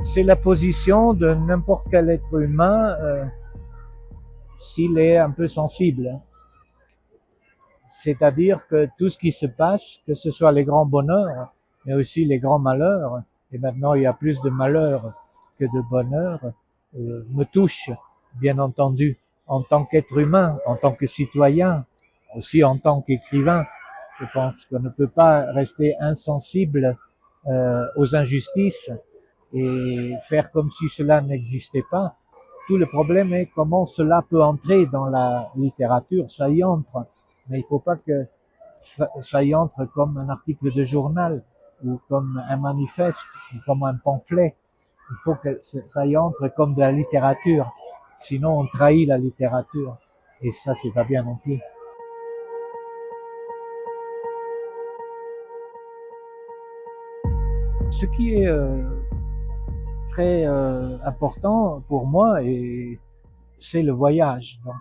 C'est la position de n'importe quel être humain s'il est un peu sensible. C'est-à-dire que tout ce qui se passe, que ce soit les grands bonheurs, mais aussi les grands malheurs, et maintenant il y a plus de malheurs que de bonheurs, me touche, bien entendu, en tant qu'être humain, en tant que citoyen, aussi en tant qu'écrivain. Je pense qu'on ne peut pas rester insensible aux injustices et faire comme si cela n'existait pas. Tout le problème est comment cela peut entrer dans la littérature, ça y entre, mais il ne faut pas que ça y entre comme un article de journal ou comme un manifeste ou comme un pamphlet. Il faut que ça y entre comme de la littérature, sinon on trahit la littérature et ça c'est pas bien non plus. Ce qui est très important pour moi et c'est le voyage. Donc,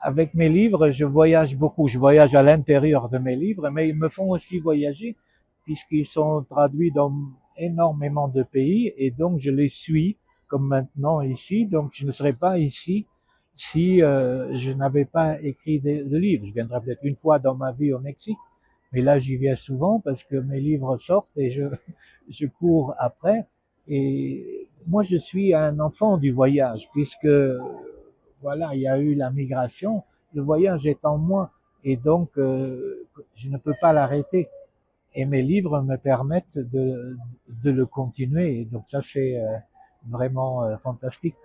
avec mes livres, je voyage beaucoup. Je voyage à l'intérieur de mes livres, mais ils me font aussi voyager puisqu'ils sont traduits dans énormément de pays et donc je les suis comme maintenant ici. Donc je ne serais pas ici si je n'avais pas écrit de livres. Je viendrai peut-être une fois dans ma vie au Mexique, mais là j'y viens souvent parce que mes livres sortent et je cours après. Et moi je suis un enfant du voyage puisque voilà, il y a eu la migration, le voyage est en moi et donc je ne peux pas l'arrêter. Et mes livres me permettent de le continuer. Donc ça, c'est vraiment fantastique.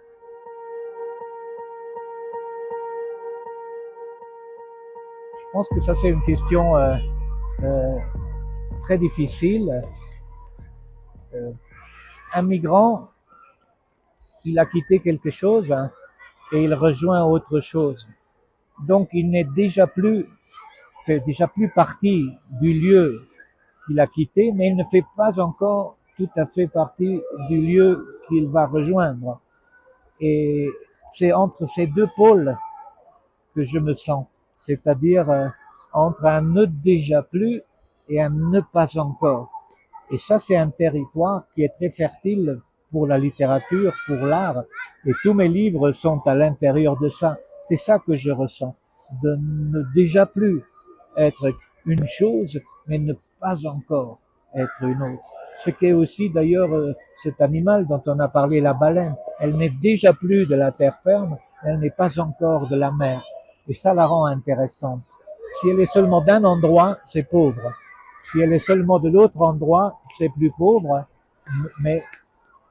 Je pense que ça, c'est une question euh, très difficile. Un migrant, il a quitté quelque chose hein, et il rejoint autre chose. Donc, il n'est fait déjà plus partie du lieu qu'il a quitté, mais il ne fait pas encore tout à fait partie du lieu qu'il va rejoindre. Et c'est entre ces deux pôles que je me sens, c'est-à-dire entre un ne déjà plus et un ne pas encore. Et ça, c'est un territoire qui est très fertile pour la littérature, pour l'art, et tous mes livres sont à l'intérieur de ça. C'est ça que je ressens, de ne déjà plus être une chose, mais ne pas encore être une autre. Ce qu'est aussi d'ailleurs cet animal dont on a parlé, la baleine. Elle n'est déjà plus de la terre ferme, elle n'est pas encore de la mer. Et ça la rend intéressante. Si elle est seulement d'un endroit, c'est pauvre. Si elle est seulement de l'autre endroit, c'est plus pauvre. Mais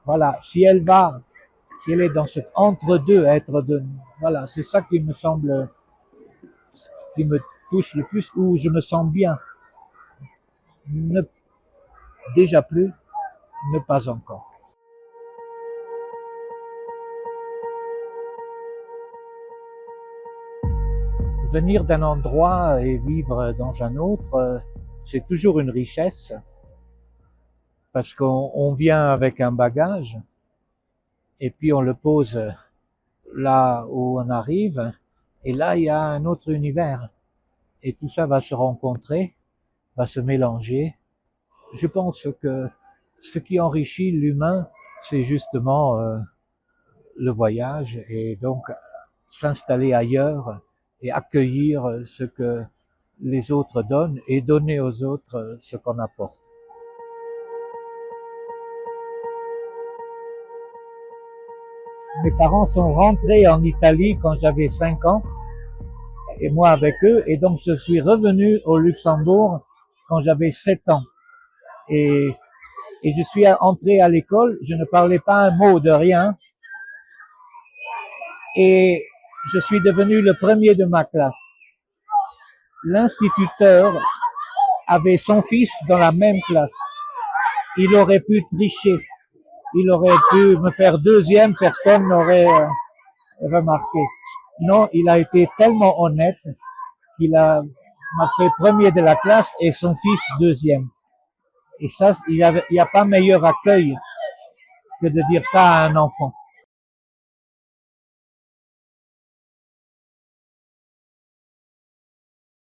voilà, si elle est dans cet entre-deux, voilà, c'est ça qui me semble, qui me touche le plus, où je me sens bien. Ne, déjà plus, ne pas encore. Venir d'un endroit et vivre dans un autre, c'est toujours une richesse parce qu'on vient avec un bagage et puis on le pose là où on arrive et là il y a un autre univers et tout ça va se rencontrer, va se mélanger. Je pense que ce qui enrichit l'humain, c'est justement le voyage et donc s'installer ailleurs et accueillir ce que les autres donnent et donner aux autres ce qu'on apporte. Mes parents sont rentrés en Italie quand j'avais 5 ans et moi avec eux et donc je suis revenu au Luxembourg quand j'avais 7 ans et je suis entré à l'école, je ne parlais pas un mot de rien et je suis devenu le premier de ma classe. L'instituteur avait son fils dans la même classe. Il aurait pu tricher. Il aurait pu me faire deuxième, personne n'aurait remarqué. Non, il a été tellement honnête qu'il m'a fait premier de la classe et son fils deuxième. Et ça, il y a pas meilleur accueil que de dire ça à un enfant.